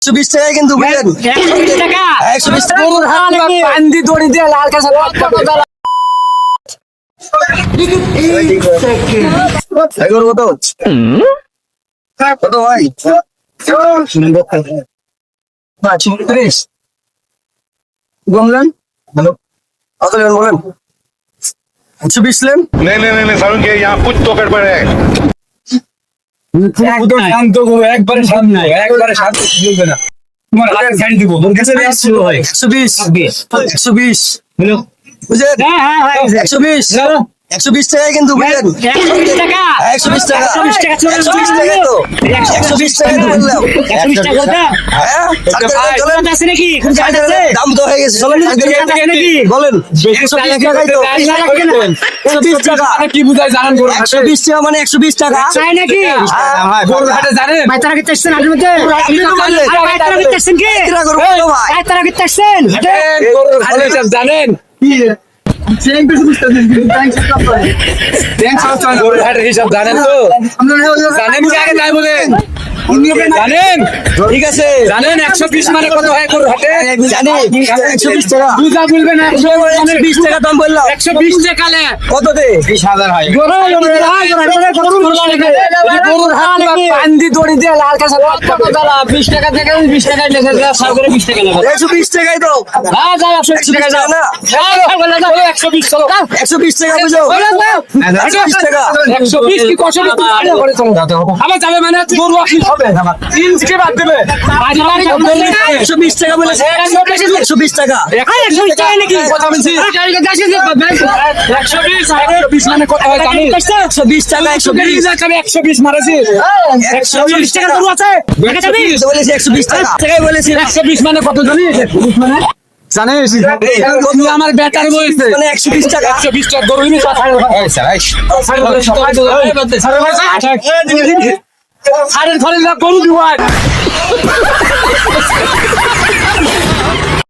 120 টাকায় কিন্তু বুঝলেন 120 টাকা 120 টাকা গরুর হাত বান্দি দড়ি দিয়ে লাল কাঁচা এগোর কত কত ভাই 35 বললেন হ্যালো কত নেবেন বলেন 120 নেন नहीं नहीं नहीं सारुण के यहाँ कुछ तो गड़बड़ है। একবারে সামনে একবারে সামনে বলবে না তোমার হাতে ছাড়ি দিব তোর কাছে শুরু হয় 120 বুঝলেন হ্যাঁ 120 120 টাকায় কিন্তু বুঝলেন 120 টাকা 120 টাকা 120 টাকা চলে 120 টাকা তো 120 টাকা তো বললাম 120 টাকা বলতে হ্যাঁ চলেন আছে নাকি কোন জায়গা আছে দাম তো হয়ে গেছে চলেন নাকি বলেন 120 টাকাই তো 120 টাকা কি বুঝায় জানেন 120 টাকা মানে 120 টাকা তাই নাকি গরুর হাটে জানেন ভাই তারা কি তেছেন আজের মধ্যে ভাই তারা কি তেছেন কি কিরা করবো ভাই ভাই তারা কি তেছেন গরুর হাটে জানেন গরুর হাটের হিসাব জানেন তো জানেন কি আগে তাই বলেন জানেন ঠিক আছে জানেন 120 মানে কত হয় গরুর হাটে জানি 120 টাকা বুঝা বলবে না 120 টাকা দাম বললাম 120 টাকা লে কত দে 20000 হয় গরুর হাত বান্দি দড়ি দিয়ে লাল কাঁচা 20 টাকা থেকে 20 টাকা লেখা যায় সব করে 20 টাকা লেখা 120 টাকাই তো হ্যাঁ যাও 120 টাকা যাও না 120 চলো 120 টাকা বুঝো 120 টাকা 120 কি কষ্ট করে চলো আবার যাবে মানে গরু আসলে হবে ইঞ্চকে বাদ দেবে 120 টাকা বলেছে 120 টাকা 120 টাকা নাকি কথা বলছি 120 মানে কত হয় জানি 120 টাকা 120 মারাছি 120 টাকা গরু আছে দেখা যাবে বলেছে 120 টাকা টাকাই বলেছে 120 মানে কত জানি 120 মানে জানিস তুমি আমার বেটার বলছে মানে 120 টাকা 120 টাকা গরু নিয়ে সাড়ে ঘরে গরু দিওয়ার